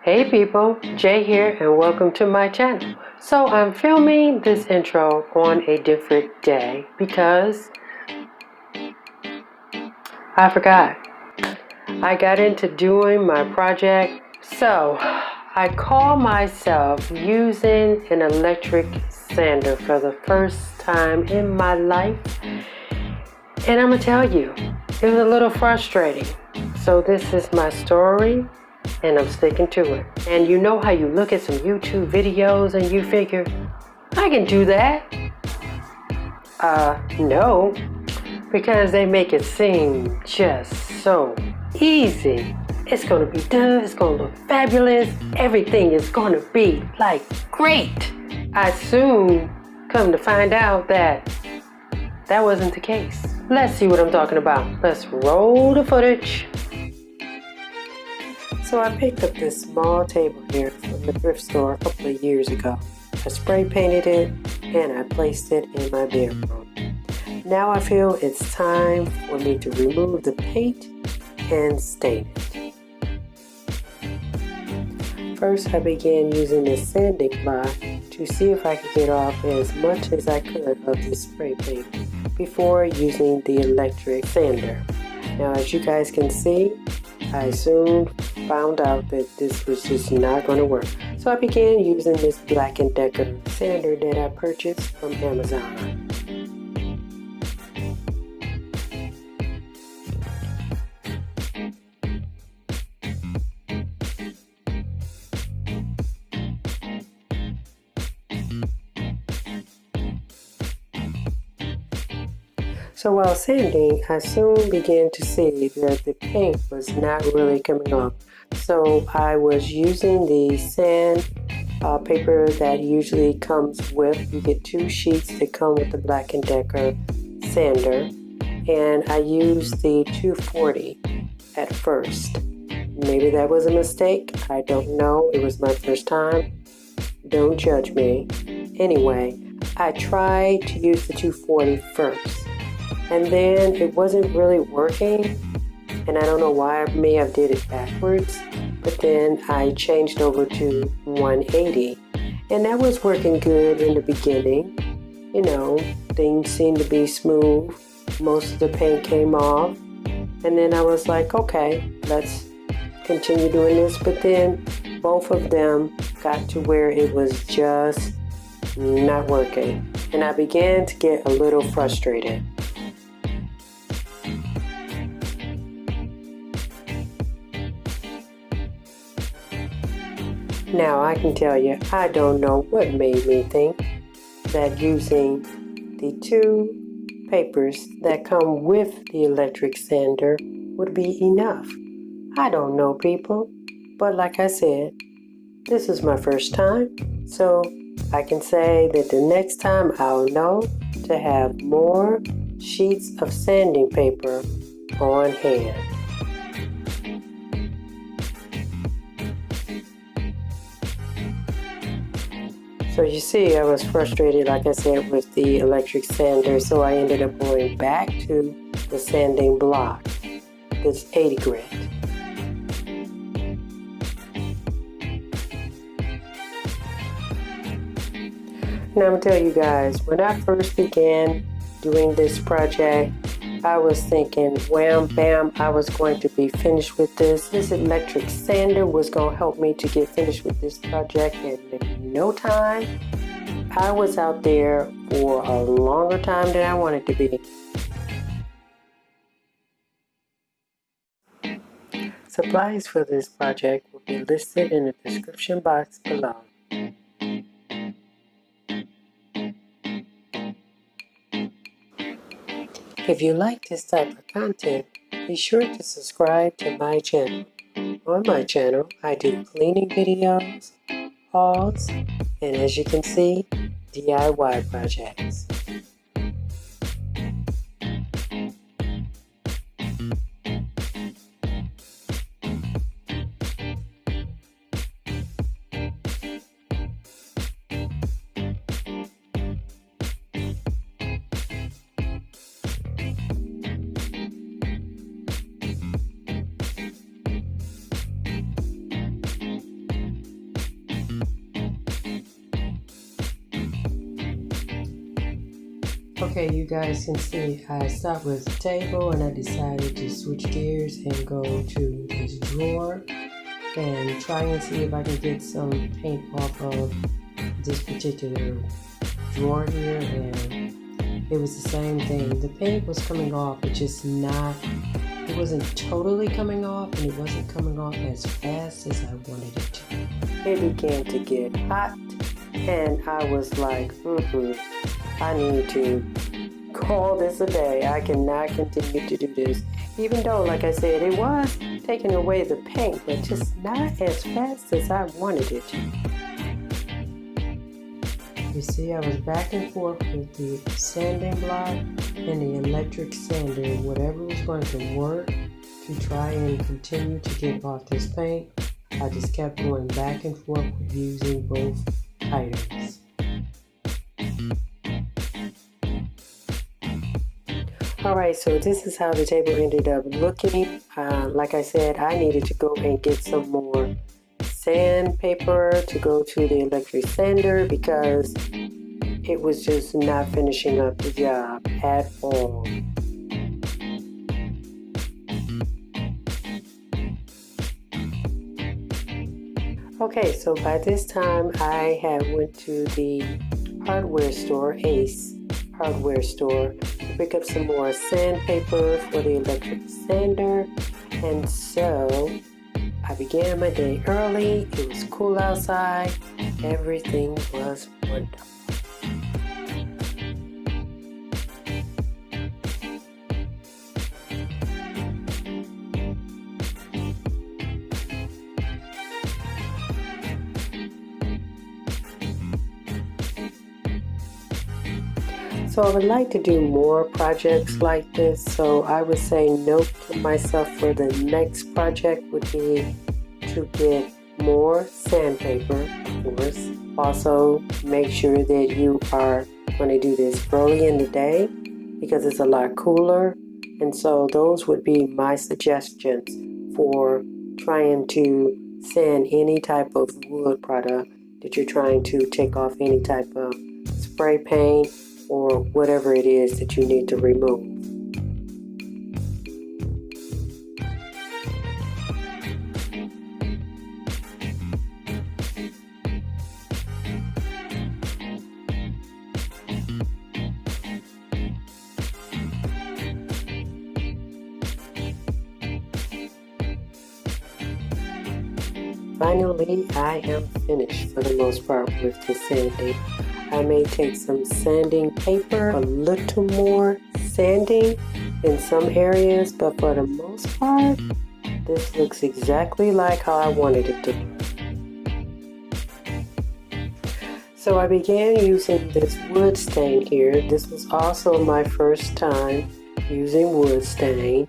Hey people, Jay here and welcome to my channel. So I'm filming this intro on a different day because I forgot. I got into doing my project, so I call myself using an electric sander for the first time in my life. And I'm gonna tell you, it was a little frustrating. So this is my story. And I'm sticking to it. And you know how you look at some YouTube videos and you figure, I can do that? No, because they make it seem just so easy. It's gonna be done, it's gonna look fabulous, everything is gonna be like great. I soon come to find out that wasn't the case. Let's see what I'm talking about. Let's roll the footage. So I picked up this small table here from the thrift store a couple of years ago. I spray painted it and I placed it in my bedroom. Now I feel it's time for me to remove the paint and stain it. First I began using this sanding block to see if I could get off as much as I could of this spray paint before using the electric sander. Now as you guys can see, I soon found out that this was just not going to work. So I began using this Black & Decker sander that I purchased from Amazon. So while sanding, I soon began to see that the paint was not really coming off. So I was using the sand paper that usually comes with, you get 2 sheets that come with the Black & Decker sander. And I used the 240 at first. Maybe that was a mistake. I don't know. It was my first time. Don't judge me. Anyway, I tried to use the 240 first. And then it wasn't really working, and I don't know why. I may have did it backwards, but then I changed over to 180, and that was working good in the beginning. You know, things seemed to be smooth. Most of the paint came off, and then I was like, okay, let's continue doing this. But then both of them got to where it was just not working, and I began to get a little frustrated. Now I can tell you, I don't know what made me think that using the 2 papers that come with the electric sander would be enough. I don't know, people, but like I said, this is my first time, so I can say that the next time I'll know to have more sheets of sanding paper on hand. So you see, I was frustrated, like I said, with the electric sander, so I ended up going back to the sanding block, this 80 grit. Now I'm gonna tell you guys, when I first began doing this project, I was thinking, wham, bam, I was going to be finished with this. This electric sander was going to help me to get finished with this project in no time. I was out there for a longer time than I wanted to be. Supplies for this project will be listed in the description box below. If you like this type of content, be sure to subscribe to my channel. On my channel, I do cleaning videos, hauls, and as you can see, DIY projects. Okay, you guys can see I stopped with the table and I decided to switch gears and go to this drawer and try and see if I can get some paint off of this particular drawer here, and it was the same thing. The paint was coming off, but just not, it wasn't totally coming off, and it wasn't coming off as fast as I wanted it to. It began to get hot and I was like, I need to call this a day. I cannot continue to do this. Even though, like I said, it was taking away the paint, but just not as fast as I wanted it to. You see, I was back and forth with the sanding block and the electric sander, whatever was going to work to try and continue to get off this paint. I just kept going back and forth using both items. Alright, so this is how the table ended up looking. Like I said, I needed to go and get some more sandpaper to go to the electric sander because it was just not finishing up the job at all. Okay, so by this time I had went to the hardware store, Ace hardware store, to pick up some more sandpaper for the electric sander. And so I began my day early. It was cool outside. Everything was wonderful. So I would like to do more projects like this. So I would say note to myself for the next project would be to get more sandpaper, of course. Also, make sure that you are going to do this early in the day because it's a lot cooler. And so those would be my suggestions for trying to sand any type of wood product that you're trying to take off any type of spray paint or whatever it is that you need to remove. Finally, I am finished for the most part with the sanding. I may take some sanding paper, a little more sanding in some areas, but for the most part, this looks exactly like how I wanted it to look. So I began using this wood stain here. This was also my first time using wood stain.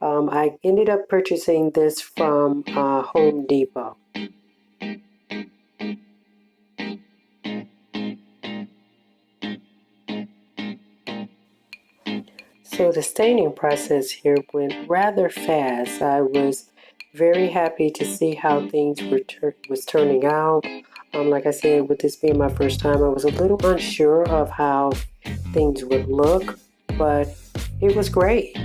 I ended up purchasing this from Home Depot. So the staining process here went rather fast. I was very happy to see how things was turning out. Like I said, with this being my first time, I was a little unsure of how things would look, but it was great.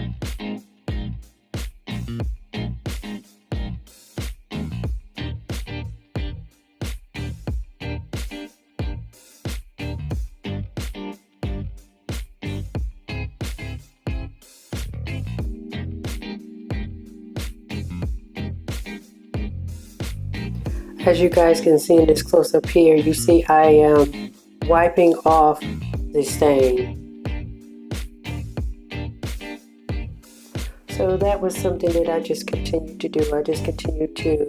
As you guys can see in this close-up here, you see I am wiping off the stain. So that was something that I just continued to do. I just continued to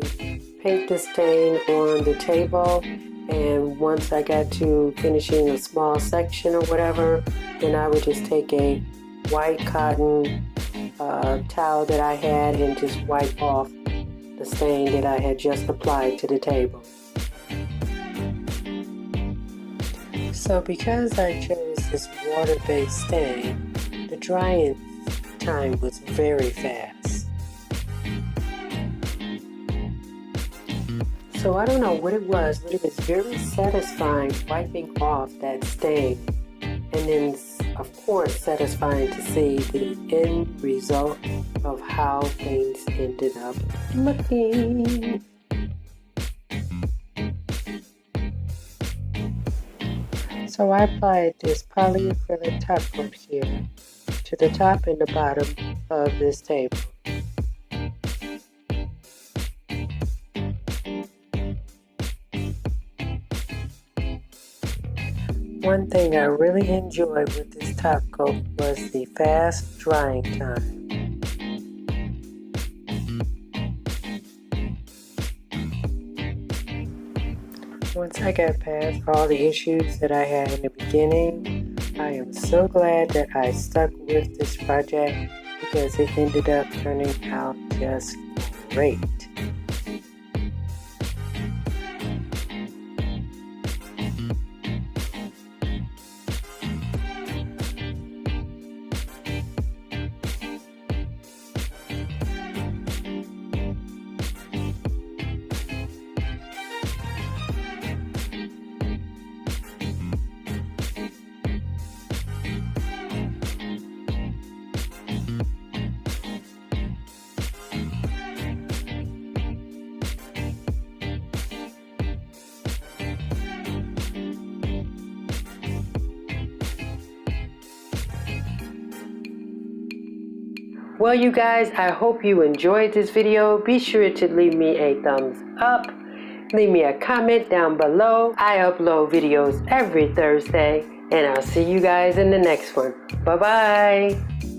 paint the stain on the table, and once I got to finishing a small section or whatever, then I would just take a white cotton towel that I had and just wipe off the stain that I had just applied to the table. So because I chose this water-based stain, the drying time was very fast. So I don't know what it was, but it was very satisfying wiping off that stain and then of course, satisfying to see the end result of how things ended up looking. So I applied this polyacrylic top coat here to the top and the bottom of this table. One thing I really enjoyed with this top coat was the fast drying time. Once I got past all the issues that I had in the beginning, I am so glad that I stuck with this project because it ended up turning out just great. Well, you guys, I hope you enjoyed this video. Be sure to leave me a thumbs up. Leave me a comment down below. I upload videos every Thursday, and I'll see you guys in the next one. Bye-bye.